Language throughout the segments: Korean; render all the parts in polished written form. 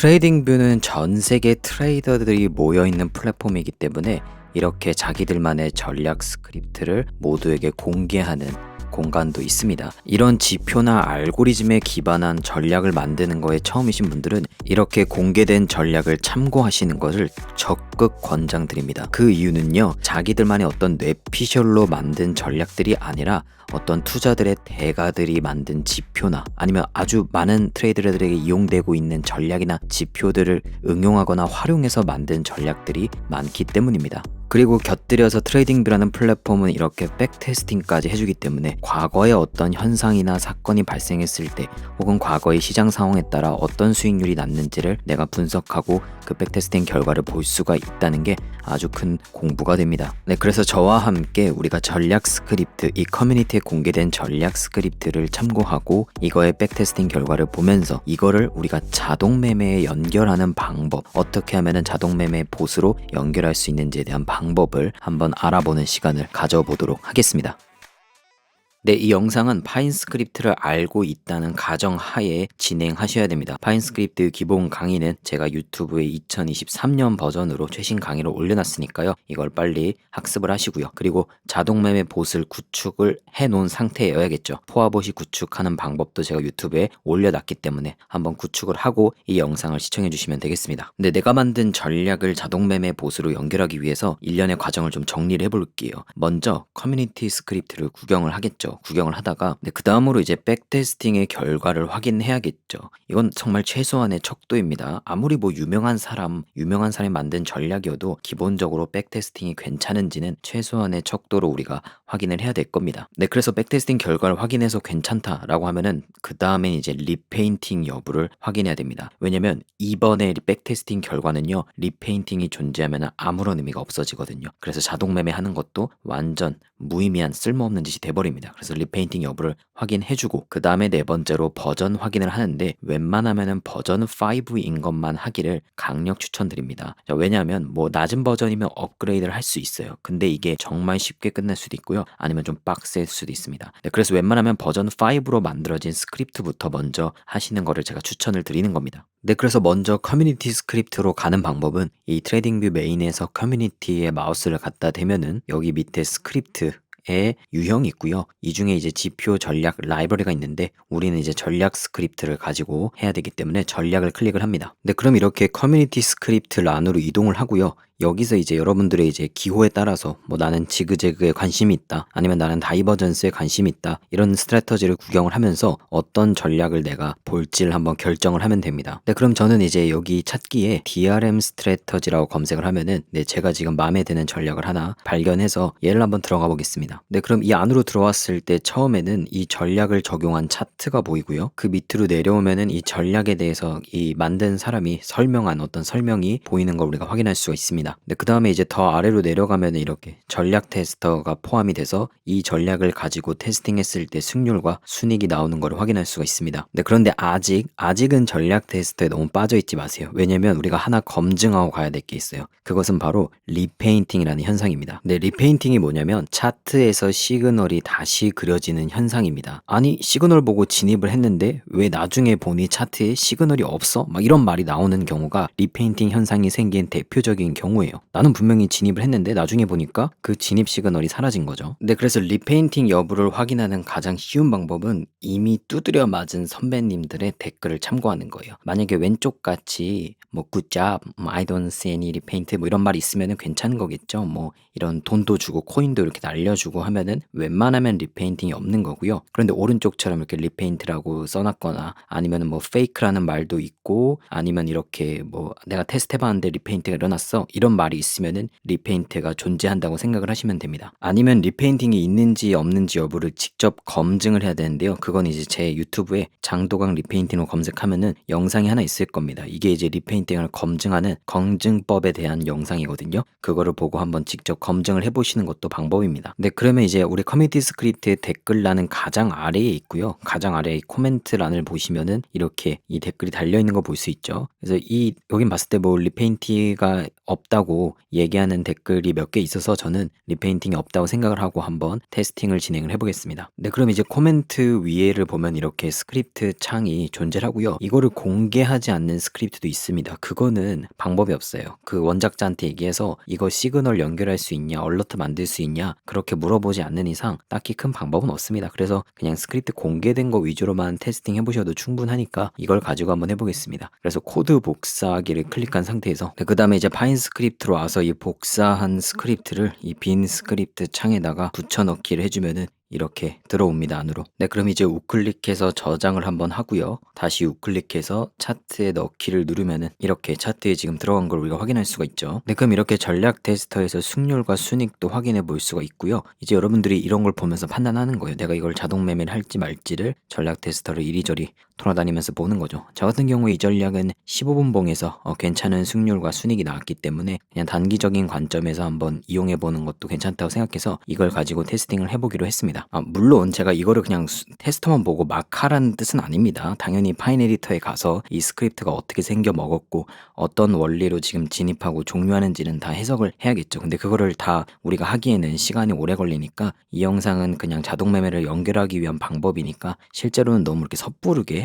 트레이딩뷰는 전 세계 트레이더들이 모여있는 플랫폼이기 때문에 이렇게 자기들만의 전략 스크립트를 모두에게 공개하는 공간도 있습니다. 이런 지표나 알고리즘에 기반한 전략을 만드는 거에 처음이신 분들은 이렇게 공개된 전략을 참고하시는 것을 적극 권장드립니다. 그 이유는요, 자기들만의 어떤 뇌피셜로 만든 전략들이 아니라 어떤 투자들의 대가들이 만든 지표나 아니면 아주 많은 트레이더들에게 이용되고 있는 전략이나 지표들을 응용하거나 활용해서 만든 전략들이 많기 때문입니다. 그리고 곁들여서 트레이딩뷰라는 플랫폼은 이렇게 백테스팅까지 해주기 때문에 과거에 어떤 현상이나 사건이 발생했을 때 혹은 과거의 시장 상황에 따라 어떤 수익률이 났는지를 내가 분석하고 그 백테스팅 결과를 볼 수가 있다는 게 아주 큰 공부가 됩니다. 네, 그래서 저와 함께 우리가 전략 스크립트, 이 커뮤니티에 공개된 전략 스크립트를 참고하고 이거의 백테스팅 결과를 보면서 이거를 우리가 자동 매매에 연결하는 방법, 어떻게 하면 자동 매매 봇으로 연결할 수 있는지에 대한 방법을 한번 알아보는 시간을 가져보도록 하겠습니다. 네, 이 영상은 파인 스크립트를 알고 있다는 가정 하에 진행하셔야 됩니다. 파인 스크립트 기본 강의는 제가 유튜브에 2023년 버전으로 최신 강의를 올려놨으니까요. 이걸 빨리 학습을 하시고요. 그리고 자동매매 봇을 구축을 해놓은 상태여야겠죠. 포화봇이 구축하는 방법도 제가 유튜브에 올려놨기 때문에 한번 구축을 하고 이 영상을 시청해 주시면 되겠습니다. 근데 내가 만든 전략을 자동매매 봇으로 연결하기 위해서 일련의 과정을 좀 정리를 해볼게요. 먼저 커뮤니티 스크립트를 구경을 하겠죠. 구경을 하다가 그 다음으로 이제 백테스팅의 결과를 확인해야겠죠. 이건 정말 최소한의 척도입니다. 아무리 뭐 유명한 사람이 만든 전략이어도 기본적으로 백테스팅이 괜찮은지는 최소한의 척도로 우리가 확인을 해야 될 겁니다. 네, 그래서 백테스팅 결과를 확인해서 괜찮다라고 하면은 그 다음엔 이제 리페인팅 여부를 확인해야 됩니다. 왜냐면 이번에 백테스팅 결과는요, 리페인팅이 존재하면 아무런 의미가 없어지거든요. 그래서 자동 매매하는 것도 완전 무의미한 쓸모없는 짓이 돼버립니다. 그래서 리페인팅 여부를 확인해주고 그 다음에 네 번째로 버전 확인을 하는데 웬만하면은 버전 5인 것만 하기를 강력 추천드립니다. 왜냐하면 뭐 낮은 버전이면 업그레이드를 할 수 있어요. 근데 이게 정말 쉽게 끝날 수도 있고요. 아니면 좀 빡셀 수도 있습니다. 네, 그래서 웬만하면 버전 5로 만들어진 스크립트부터 먼저 하시는 거를 제가 추천을 드리는 겁니다. 네, 그래서 먼저 커뮤니티 스크립트로 가는 방법은 이 트레이딩뷰 메인에서 커뮤니티에 마우스를 갖다 대면은 여기 밑에 스크립트 의 유형이 있고요. 이 중에 이제 지표 전략 라이브러리가 있는데 우리는 이제 전략 스크립트를 가지고 해야 되기 때문에 전략을 클릭을 합니다. 네, 그럼 이렇게 커뮤니티 스크립트 란으로 이동을 하고요. 여기서 이제 여러분들의 이제 기호에 따라서 뭐 나는 지그재그에 관심이 있다, 아니면 나는 다이버전스에 관심이 있다, 이런 스트래터지를 구경을 하면서 어떤 전략을 내가 볼지를 한번 결정을 하면 됩니다. 네, 그럼 저는 이제 여기 찾기에 DRM 스트래터지라고 검색을 하면은 제가 지금 마음에 드는 전략을 하나 발견해서 얘를 한번 들어가 보겠습니다. 네, 그럼 이 안으로 들어왔을 때 처음에는 이 전략을 적용한 차트가 보이고요. 그 밑으로 내려오면은 이 전략에 대해서 이 만든 사람이 설명한 어떤 설명이 보이는 걸 우리가 확인할 수가 있습니다. 네, 그 다음에 이제 더 아래로 내려가면 이렇게 전략 테스터가 포함이 돼서 이 전략을 가지고 테스팅했을 때 승률과 순익이 나오는 걸 확인할 수가 있습니다. 네, 그런데 아직은 전략 테스터에 너무 빠져 있지 마세요. 왜냐면 우리가 하나 검증하고 가야 될 게 있어요. 그것은 바로 리페인팅이라는 현상입니다. 네, 리페인팅이 뭐냐면 차트에서 시그널이 다시 그려지는 현상입니다. 아니, 시그널 보고 진입을 했는데 왜 나중에 보니 차트에 시그널이 없어? 막 이런 말이 나오는 경우가 리페인팅 현상이 생긴 대표적인 경우예요. 나는 분명히 진입을 했는데 나중에 보니까 그 진입 시그널이 사라진 거죠. 네, 그래서 리페인팅 여부를 확인하는 가장 쉬운 방법은 이미 두드려 맞은 선배님들의 댓글을 참고하는 거예요. 만약에 왼쪽 같이 뭐 good job, I don't see any repaint 뭐 이런 말이 있으면은 괜찮은 거겠죠. 뭐 이런 돈도 주고 코인도 이렇게 날려주고 하면은 웬만하면 리페인팅이 없는 거고요. 그런데 오른쪽처럼 이렇게 리페인트라고 써놨거나 아니면은 뭐 페이크라는 말도 있고 아니면 이렇게 뭐 내가 테스트 해봤는데 리페인트가 일어났어, 이런 말이 있으면은 리페인트가 존재한다고 생각을 하시면 됩니다. 아니면 리페인팅이 있는지 없는지 여부를 직접 검증을 해야 되는데요. 그건 이제 제 유튜브에 장도강 리페인팅으로 검색하면은 영상이 하나 있을 겁니다. 이게 이제 리페인팅 리페인팅을 검증하는 검증법에 대한 영상이거든요. 그거를 보고 한번 직접 검증을 해보시는 것도 방법입니다. 네, 그러면 이제 우리 커뮤니티 스크립트의 댓글란은 가장 아래에 있고요. 가장 아래에 코멘트란을 보시면은 이렇게 이 댓글이 달려있는 거 볼 수 있죠. 그래서 여긴 봤을 때 뭐 리페인팅가 없다고 얘기하는 댓글이 몇 개 있어서 저는 리페인팅이 없다고 생각을 하고 한번 테스팅을 진행을 해보겠습니다. 네, 그럼 이제 코멘트 위에를 보면 이렇게 스크립트 창이 존재를 하고요. 이거를 공개하지 않는 스크립트도 있습니다. 그거는 방법이 없어요. 그 원작자한테 얘기해서 이거 시그널 연결할 수 있냐, 얼러트 만들 수 있냐 그렇게 물어보지 않는 이상 딱히 큰 방법은 없습니다. 그래서 그냥 스크립트 공개된 거 위주로만 테스팅 해보셔도 충분하니까 이걸 가지고 한번 해보겠습니다. 그래서 코드 복사하기를 클릭한 상태에서 그 다음에 이제 파인 스크립트로 와서 이 복사한 스크립트를 이 빈 스크립트 창에다가 붙여넣기를 해주면은 이렇게 들어옵니다, 안으로. 네, 그럼 이제 우클릭해서 저장을 한번 하고요. 다시 우클릭해서 차트에 넣기를 누르면은 이렇게 차트에 지금 들어간 걸 우리가 확인할 수가 있죠. 네, 그럼 이렇게 전략 테스터에서 승률과 순익도 확인해 볼 수가 있고요. 이제 여러분들이 이런 걸 보면서 판단하는 거예요. 내가 이걸 자동 매매를 할지 말지를 전략 테스터를 이리저리 돌아다니면서 보는 거죠. 저 같은 경우에 이 전략은 15분 봉에서 괜찮은 승률과 순익이 나왔기 때문에 그냥 단기적인 관점에서 한번 이용해 보는 것도 괜찮다고 생각해서 이걸 가지고 테스팅을 해보기로 했습니다. 물론 제가 이거를 그냥 테스터만 보고 막 하라는 뜻은 아닙니다. 당연히 파인 에디터에 가서 이 스크립트가 어떻게 생겨 먹었고 어떤 원리로 지금 진입하고 종료하는지는 다 해석을 해야겠죠. 근데 그거를 다 우리가 하기에는 시간이 오래 걸리니까 이 영상은 그냥 자동 매매를 연결하기 위한 방법이니까 실제로는 너무 이렇게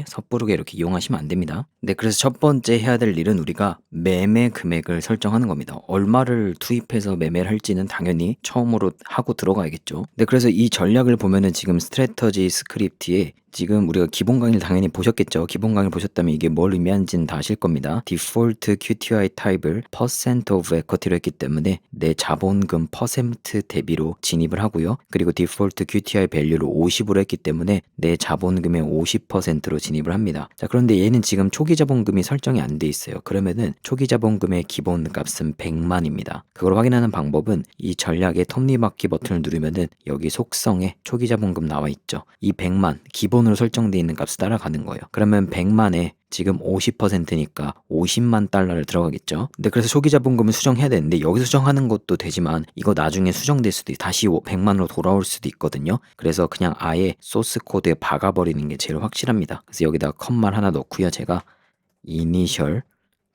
섣부르게 이렇게 이용하시면 안 됩니다. 네, 그래서 첫 번째 해야 될 일은 우리가 매매 금액을 설정하는 겁니다. 얼마를 투입해서 매매를 할지는 당연히 처음으로 하고 들어가야겠죠. 네, 그래서 이 전략을 보면은 지금 스트래터지 스크립트에 지금 우리가 기본 강의를 당연히 보셨겠죠. 기본 강의를 보셨다면 이게 뭘 의미하는지는 다 아실 겁니다. 디폴트 QTI 타입을 percent of equity로 했기 때문에 내 자본금 퍼센트 대비로 진입을 하고요. 그리고 디폴트 QTI 밸류를 50으로 했기 때문에 내 자본금의 50%로 진입을 합니다. 자, 그런데 얘는 지금 초기 자본금이 설정이 안 돼 있어요. 그러면은 초기 자본금의 기본 값은 100만입니다. 그걸 확인하는 방법은 이 전략의 톱니바퀴 버튼을 누르면은 여기 속성에 초기 자본금 나와 있죠. 이 100만 기본으로 설정되어 있는 값을 따라가는 거예요. 그러면 100만에 지금 50%니까 50만 달러를 들어가겠죠. 근데 그래서 초기 자본금을 수정해야 되는데 여기서 수정하는 것도 되지만 이거 나중에 수정될 수도 다시 100만으로 돌아올 수도 있거든요. 그래서 그냥 아예 소스 코드에 박아버리는 게 제일 확실합니다. 그래서 여기다가 컴마를 하나 넣고요. 제가 이니셜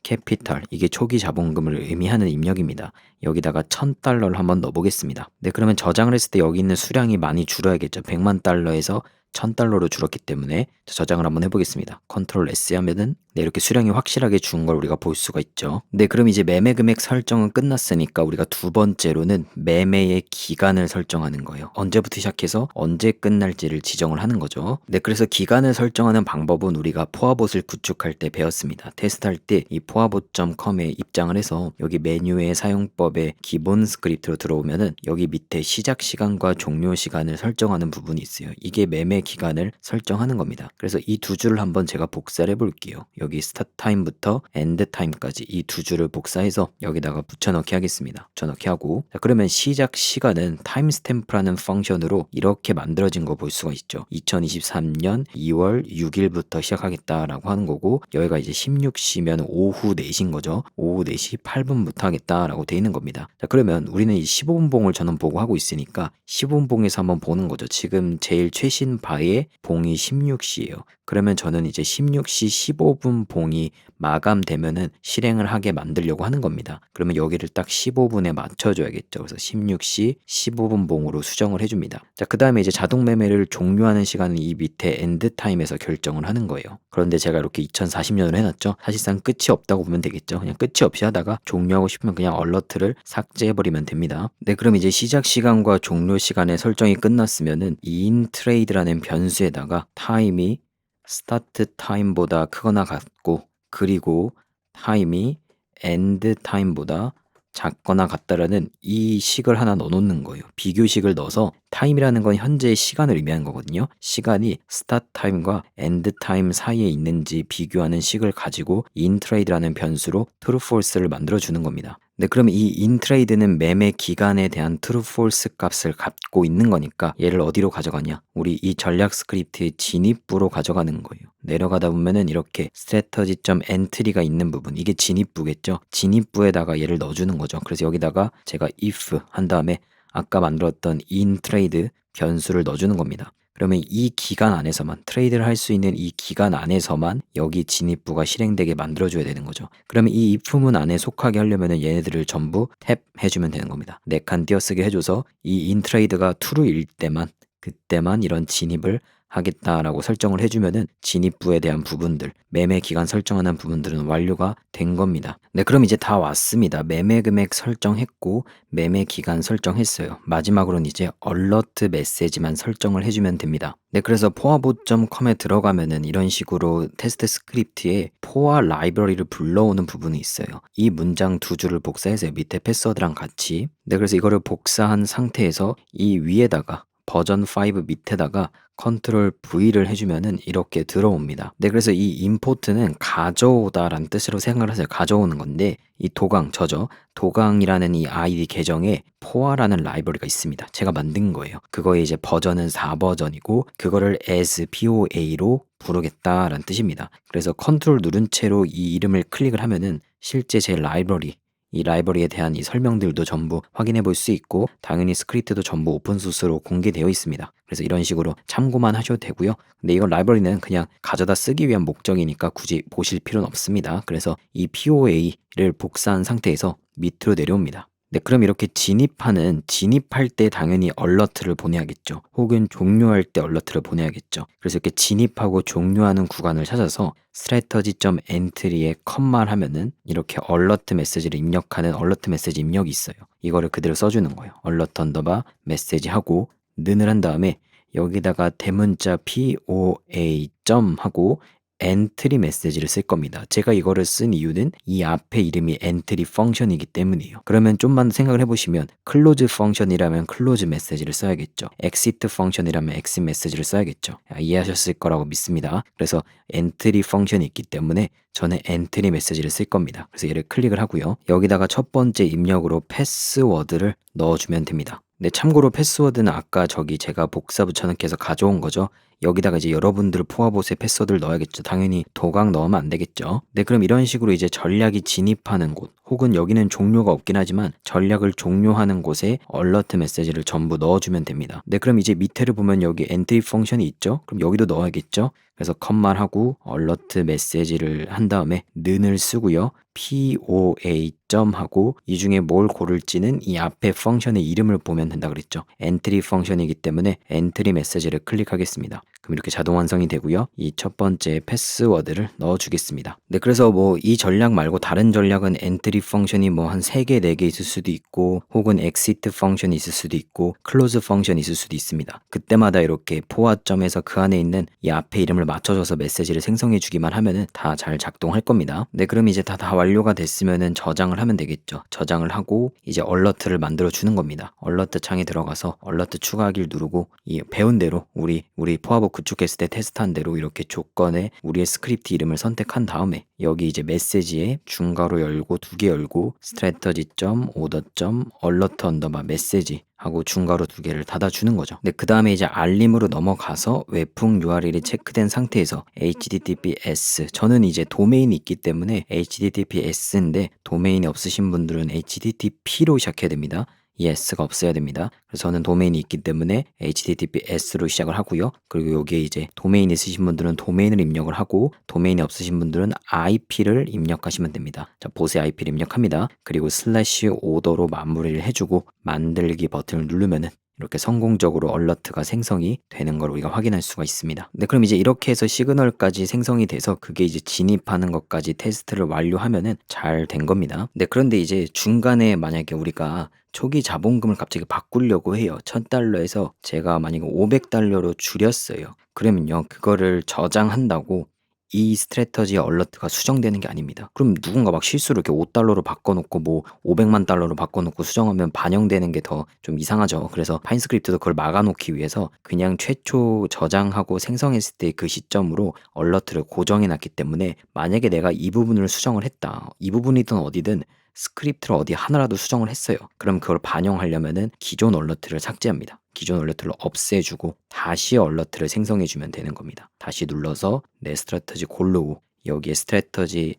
캐피탈, 이게 초기 자본금을 의미하는 입력입니다. 여기다가 1000달러를 한번 넣어보겠습니다. 네, 그러면 저장을 했을 때 여기 있는 수량이 많이 줄어야겠죠. 100만 달러에서 1000달러로 줄었기 때문에 저장을 한번 해보겠습니다. 컨트롤 S 하면은 네, 이렇게 수량이 확실하게 준 걸 우리가 볼 수가 있죠. 네, 그럼 이제 매매 금액 설정은 끝났으니까 우리가 두 번째로는 매매의 기간을 설정하는 거예요. 언제부터 시작해서 언제 끝날지를 지정을 하는 거죠. 네, 그래서 기간을 설정하는 방법은 우리가 포화봇을 구축할 때 배웠습니다. 테스트할 때 이 포화봇.com에 입장을 해서 여기 메뉴의 사용법의 기본 스크립트로 들어오면은 여기 밑에 시작 시간과 종료 시간을 설정하는 부분이 있어요. 이게 매매 기간을 설정하는 겁니다. 그래서 이 두 줄을 한번 제가 복사를 해볼게요. 여기 스타트 타임부터 엔드 타임까지 이 두 줄을 복사해서 여기다가 붙여넣기 하겠습니다. 붙여넣기 하고, 자, 그러면 시작 시간은 타임스탬프라는 펑션으로 이렇게 만들어진 거 볼 수가 있죠. 2023년 2월 6일부터 시작하겠다라고 하는 거고, 여기가 이제 16시면 오후 4시인 거죠. 오후 4시 8분부터 하겠다라고 돼 있는 겁니다. 자, 그러면 우리는 이 15분 봉을 저는 보고 하고 있으니까 15분 봉에서 한번 보는 거죠. 지금 제일 최신 바의 봉이 16시예요. 그러면 저는 이제 16시 15분 봉이 마감되면은 실행을 하게 만들려고 하는 겁니다. 그러면 여기를 딱 15분에 맞춰줘야겠죠. 그래서 16시 15분 봉으로 수정을 해줍니다. 자, 그 다음에 이제 자동 매매를 종료하는 시간은 이 밑에 엔드 타임에서 결정을 하는 거예요. 그런데 제가 이렇게 2040년으로 해놨죠. 사실상 끝이 없다고 보면 되겠죠. 그냥 끝이 없이 하다가 종료하고 싶으면 그냥 얼러트를 삭제해버리면 됩니다. 네, 그럼 이제 시작 시간과 종료 시간의 설정이 끝났으면은 인트레이드라는 변수에다가 타임이 스타트 타임보다 크거나 같고, 그리고 타임이 엔드 타임보다 작거나 같다라는 이 식을 하나 넣어놓는 거예요. 비교식을 넣어서 타임이라는 건 현재의 시간을 의미하는 거거든요. 시간이 스타트 타임과 엔드 타임 사이에 있는지 비교하는 식을 가지고 인트레이드라는 변수로 true false를 만들어주는 겁니다. 네, 그럼 이 인트레이드는 매매 기간에 대한 true false 값을 갖고 있는 거니까 얘를 어디로 가져가냐? 우리 이 전략 스크립트의 진입부로 가져가는 거예요. 내려가다 보면은 이렇게 strategy.entry가 있는 부분, 이게 진입부겠죠? 진입부에다가 얘를 넣어주는 거죠. 그래서 여기다가 제가 if 한 다음에 아까 만들었던 인트레이드 변수를 넣어주는 겁니다. 그러면 이 기간 안에서만, 트레이드를 할 수 있는 이 기간 안에서만 여기 진입부가 실행되게 만들어줘야 되는 거죠. 그러면 이 if문 안에 속하게 하려면 얘네들을 전부 탭 해주면 되는 겁니다. 4칸 띄어쓰기 해줘서 이 인트레이드가 true일 때만, 그때만 이런 진입을 하겠다라고 설정을 해주면은 진입부에 대한 부분들, 매매 기간 설정하는 부분들은 완료가 된 겁니다. 네, 그럼 이제 다 왔습니다. 매매 금액 설정했고 매매 기간 설정했어요. 마지막으로는 이제 얼러트 메시지만 설정을 해주면 됩니다. 네, 그래서 포화봇.com에 들어가면은 이런 식으로 테스트 스크립트에 포화 라이브러리를 불러오는 부분이 있어요. 이 문장 두 줄을 복사해서 밑에 패스워드랑 같이, 네, 그래서 이거를 복사한 상태에서 이 위에다가 버전 5 밑에다가 컨트롤 V를 해주면은 이렇게 들어옵니다. 네, 그래서 이 import는 가져오다 라는 뜻으로 생각을 하세요. 가져오는 건데 이 도강, 저죠? 도강이라는 이 아이디 계정에 포화라는 라이브러리가 있습니다. 제가 만든 거예요. 그거의 이제 버전은 4버전이고 그거를 as POA로 부르겠다라는 뜻입니다. 그래서 컨트롤 누른 채로 이 이름을 클릭을 하면은 실제 제 라이브러리, 이 라이브러리에 대한 이 설명들도 전부 확인해 볼 수 있고 당연히 스크립트도 전부 오픈소스로 공개되어 있습니다. 그래서 이런 식으로 참고만 하셔도 되고요. 근데 이건 라이브러리는 그냥 가져다 쓰기 위한 목적이니까 굳이 보실 필요는 없습니다. 그래서 이 POA를 복사한 상태에서 밑으로 내려옵니다. 네, 그럼 이렇게 진입할 때 당연히 얼러트를 보내야겠죠. 혹은 종료할 때 얼러트를 보내야겠죠. 그래서 이렇게 진입하고 종료하는 구간을 찾아서 strategy.entry에 컴마를 하면은 이렇게 얼러트 메시지를 입력하는 얼러트 메시지 입력이 있어요. 이거를 그대로 써주는 거예요. 얼러트 언더바 메시지 하고 는을 한 다음에 여기다가 대문자 POA 점 하고 엔트리 메시지를 쓸 겁니다. 제가 이거를 쓴 이유는 이 앞에 이름이 엔트리 펑션이기 때문이에요. 그러면 좀만 생각을 해보시면 클로즈 펑션이라면 클로즈 메시지를 써야겠죠. 엑시트 펑션이라면 엑시 메시지를 써야겠죠. 이해하셨을 거라고 믿습니다. 그래서 엔트리 펑션이 있기 때문에 저는 엔트리 메시지를 쓸 겁니다. 그래서 얘를 클릭을 하고요. 여기다가 첫 번째 입력으로 패스워드를 넣어주면 됩니다. 네, 참고로 패스워드는 아까 저기 제가 복사 붙여넣기 해서 가져온 거죠. 여기다가 이제 여러분들 포화봇의 패스워드를 넣어야겠죠. 당연히 도강 넣으면 안 되겠죠. 네, 그럼 이런 식으로 이제 전략이 진입하는 곳, 혹은 여기는 종료가 없긴 하지만 전략을 종료하는 곳에 얼러트 메시지를 전부 넣어주면 됩니다. 네, 그럼 이제 밑에를 보면 여기 엔트리 펑션이 있죠. 그럼 여기도 넣어야겠죠. 그래서 컴마를 하고 얼러트 메시지를 한 다음에 는을 쓰고요. POA 점 하고 이 중에 뭘 고를지는 이 앞에 펑션의 이름을 보면 된다 그랬죠. 엔트리 펑션이기 때문에 엔트리 메시지를 클릭하겠습니다. 그럼 이렇게 자동 완성이 되고요. 이 첫 번째 패스워드를 넣어 주겠습니다. 네, 그래서 뭐 이 전략 말고 다른 전략은 엔트리 펑션이 뭐 한 3개, 4개 있을 수도 있고 혹은 exit 펑션이 있을 수도 있고 close 펑션이 있을 수도 있습니다. 그때마다 이렇게 포화점에서 그 안에 있는 이 앞에 이름을 맞춰줘서 메시지를 생성해 주기만 하면은 다 잘 작동할 겁니다. 네, 그럼 이제 다 완료가 됐으면은 저장을 하면 되겠죠. 저장을 하고 이제 얼러트를 만들어 주는 겁니다. 얼러트 창에 들어가서 얼러트 추가하기를 누르고 이 배운 대로 우리 포화봇 구축했을 때 테스트한 대로 이렇게 조건에 우리의 스크립트 이름을 선택한 다음에 여기 이제 메시지에 중괄호 열고 2개 열고 strategy.order.alert 언더바 메시지 하고 중괄호 2개를 닫아주는 거죠. 근데 그 다음에 이제 알림으로 넘어가서 외풍 URL이 체크된 상태에서 HTTPS, 저는 이제 도메인이 있기 때문에 HTTPS인데 도메인이 없으신 분들은 HTTP로 시작해야 됩니다. S가 없어야 됩니다. 그래서 저는 도메인이 있기 때문에 HTTPS로 시작을 하고요. 그리고 여기에 이제 도메인 있으신 분들은 도메인을 입력을 하고 도메인이 없으신 분들은 IP를 입력하시면 됩니다. 자, 보세 IP를 입력합니다. 그리고 슬래시 오더로 마무리를 해주고 만들기 버튼을 누르면은 이렇게 성공적으로 얼러트가 생성이 되는 걸 우리가 확인할 수가 있습니다. 네, 그럼 이제 이렇게 해서 시그널까지 생성이 돼서 그게 이제 진입하는 것까지 테스트를 완료하면은 잘 된 겁니다. 네, 그런데 이제 중간에 만약에 우리가 초기 자본금을 갑자기 바꾸려고 해요. 1000달러에서 제가 만약에 500달러로 줄였어요. 그러면요, 그거를 저장한다고 이 스트래터지 얼러트가 수정되는 게 아닙니다. 그럼 누군가 막 실수로 이렇게 5달러로 바꿔놓고 뭐 500만 달러로 바꿔놓고 수정하면 반영되는 게 더 좀 이상하죠. 그래서 파인스크립트도 그걸 막아놓기 위해서 그냥 최초 저장하고 생성했을 때 그 시점으로 얼러트를 고정해놨기 때문에 만약에 내가 이 부분을 수정을 했다. 이 부분이든 어디든 스크립트를 어디 하나라도 수정을 했어요. 그럼 그걸 반영하려면은 기존 얼러트를 삭제합니다. 기존 얼러트를 없애주고 다시 얼러트를 생성해주면 되는 겁니다. 다시 눌러서 내 스트래터지 고르고 여기에 스트래터지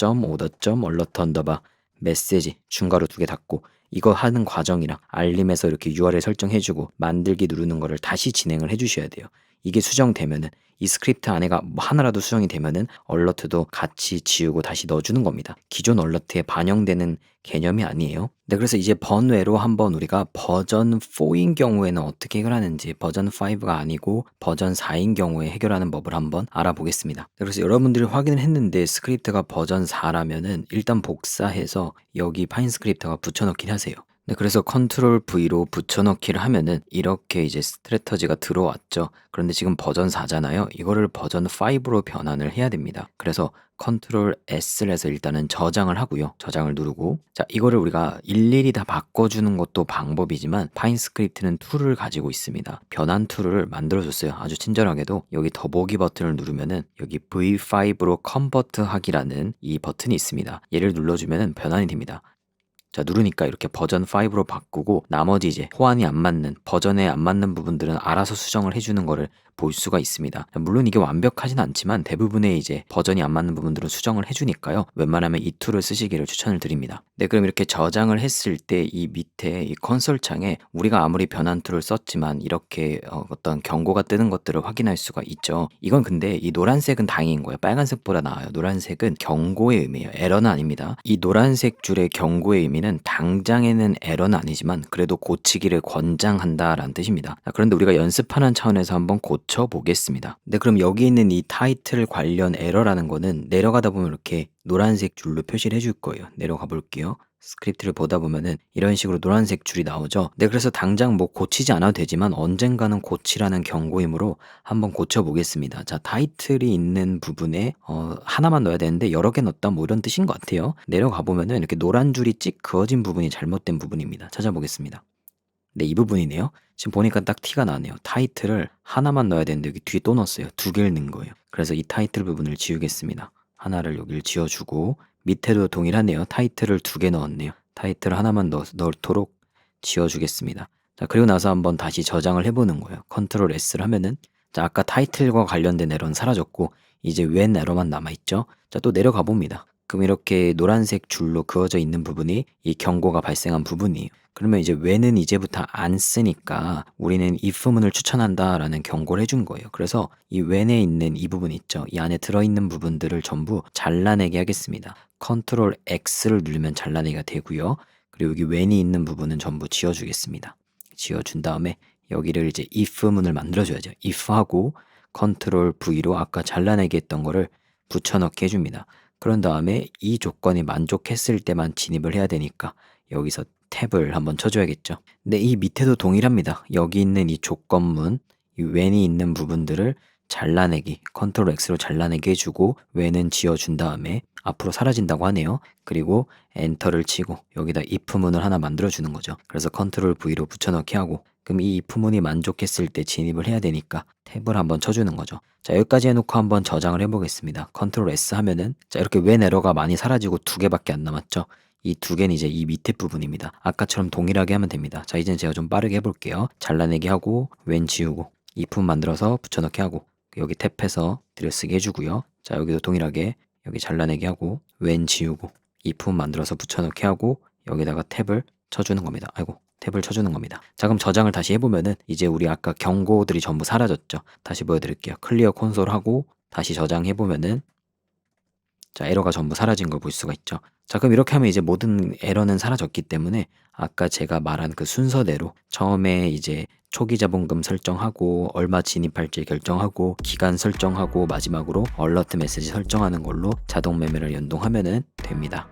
오더 얼러트 언더바 메시지 중괄호 2개 닫고 이거 하는 과정이랑 알림에서 이렇게 URL 설정해주고 만들기 누르는 거를 다시 진행을 해주셔야 돼요. 이게 수정되면은 이 스크립트 안에가 뭐 하나라도 수정이 되면은 얼러트도 같이 지우고 다시 넣어주는 겁니다. 기존 얼러트에 반영되는 개념이 아니에요. 네, 그래서 이제 번외로 한번 우리가 버전 4인 경우에는 어떻게 해결하는지, 버전 5가 아니고 버전 4인 경우에 해결하는 법을 한번 알아보겠습니다. 네, 그래서 여러분들이 확인을 했는데 스크립트가 버전 4라면은 일단 복사해서 여기 파인 스크립트가 붙여넣기를 하세요. 네, 그래서 컨트롤 V로 붙여넣기를 하면은 이렇게 이제 스트래터지가 들어왔죠. 그런데 지금 버전 4잖아요. 이거를 버전 5로 변환을 해야 됩니다. 그래서 컨트롤 S를 해서 일단은 저장을 하고요. 저장을 누르고 자, 이거를 우리가 일일이 다 바꿔주는 것도 방법이지만 파인 스크립트는 툴을 가지고 있습니다. 변환 툴을 만들어줬어요. 아주 친절하게도 여기 더보기 버튼을 누르면은 여기 V5로 컨버트 하기라는 이 버튼이 있습니다. 얘를 눌러주면은 변환이 됩니다. 자, 누르니까 이렇게 버전 5로 바꾸고 나머지 이제 호환이 안 맞는 버전에 안 맞는 부분들은 알아서 수정을 해주는 거를 볼 수가 있습니다. 물론 이게 완벽하진 않지만 대부분의 이제 버전이 안 맞는 부분들은 수정을 해주니까요. 웬만하면 이 툴을 쓰시기를 추천을 드립니다. 네, 그럼 이렇게 저장을 했을 때 이 밑에 이 컨솔 창에 우리가 아무리 변환 툴을 썼지만 이렇게 어떤 경고가 뜨는 것들을 확인할 수가 있죠. 이건 근데 이 노란색은 다행인 거예요. 빨간색보다 나아요. 노란색은 경고의 의미예요. 에러는 아닙니다. 이 노란색 줄의 경고의 의미는 당장에는 에러는 아니지만 그래도 고치기를 권장한다라는 뜻입니다. 자, 그런데 우리가 연습하는 차원에서 한번 고쳐보겠습니다. 네, 그럼 여기 있는 이 타이틀 관련 에러라는 거는 내려가다 보면 이렇게 노란색 줄로 표시를 해줄 거예요. 내려가 볼게요. 스크립트를 보다 보면은 이런 식으로 노란색 줄이 나오죠. 네, 그래서 당장 뭐 고치지 않아도 되지만 언젠가는 고치라는 경고이므로 한번 고쳐보겠습니다. 자, 타이틀이 있는 부분에 하나만 넣어야 되는데 여러 개 넣었다 뭐 이런 뜻인 것 같아요. 내려가 보면은 이렇게 노란 줄이 찍 그어진 부분이 잘못된 부분입니다. 찾아보겠습니다. 네, 이 부분이네요. 지금 보니까 딱 티가 나네요. 타이틀을 하나만 넣어야 되는데 여기 뒤에 또 넣었어요. 2개를 넣은 거예요. 그래서 이 타이틀 부분을 지우겠습니다. 하나를 여기를 지워주고 밑에도 동일하네요. 타이틀을 2개 넣었네요. 타이틀을 하나만 넣도록 지워주겠습니다. 자, 그리고 나서 한번 다시 저장을 해보는 거예요. 컨트롤 S를 하면은 자, 아까 타이틀과 관련된 에러는 사라졌고 이제 웬 에러만 남아있죠. 자, 또 내려가 봅니다. 그럼 이렇게 노란색 줄로 그어져 있는 부분이 이 경고가 발생한 부분이에요. 그러면 이제 when은 이제부터 안 쓰니까 우리는 if문을 추천한다라는 경고를 해준 거예요. 그래서 이 when에 있는 이 부분 있죠. 이 안에 들어있는 부분들을 전부 잘라내게 하겠습니다. 컨트롤 X를 누르면 잘라내기가 되고요. 그리고 여기 when이 있는 부분은 전부 지워주겠습니다. 지워준 다음에 여기를 이제 if문을 만들어줘야죠. if하고 컨트롤 V로 아까 잘라내기 했던 거를 붙여넣기 해줍니다. 그런 다음에 이 조건이 만족했을 때만 진입을 해야 되니까 여기서 탭을 한번 쳐줘야겠죠. 근데 이 밑에도 동일합니다. 여기 있는 이 조건문, 이 when이 있는 부분들을 잘라내기, 컨트롤 X로 잘라내기 해주고 when은 지워준 다음에 앞으로 사라진다고 하네요. 그리고 엔터를 치고 여기다 if문을 하나 만들어주는 거죠. 그래서 컨트롤 V로 붙여넣기 하고 그럼 이 if문이 만족했을 때 진입을 해야 되니까 탭을 한번 쳐주는 거죠. 자, 여기까지 해놓고 한번 저장을 해보겠습니다. 컨트롤 S 하면은 자, 이렇게 웬 에러가 많이 사라지고 2개밖에 안 남았죠. 이 2개는 이제 이 밑에 부분입니다. 아까처럼 동일하게 하면 됩니다. 자, 이제는 제가 좀 빠르게 해볼게요. 잘라내기 하고 웬 지우고 if 만들어서 붙여넣기 하고 여기 탭해서 들여쓰기 해주고요. 자, 여기도 동일하게 여기 잘라내기 하고 웬 지우고 if 만들어서 붙여넣기 하고 여기다가 탭을 쳐주는 겁니다. 아이고, 탭을 쳐주는 겁니다. 자, 그럼 저장을 다시 해보면은 이제 우리 아까 경고들이 전부 사라졌죠. 다시 보여드릴게요. 클리어 콘솔 하고 다시 저장해보면은 자, 에러가 전부 사라진 걸 볼 수가 있죠. 자, 그럼 이렇게 하면 이제 모든 에러는 사라졌기 때문에 아까 제가 말한 그 순서대로 처음에 이제 초기 자본금 설정하고 얼마 진입할지 결정하고 기간 설정하고 마지막으로 얼러트 메시지 설정하는 걸로 자동 매매를 연동하면 됩니다.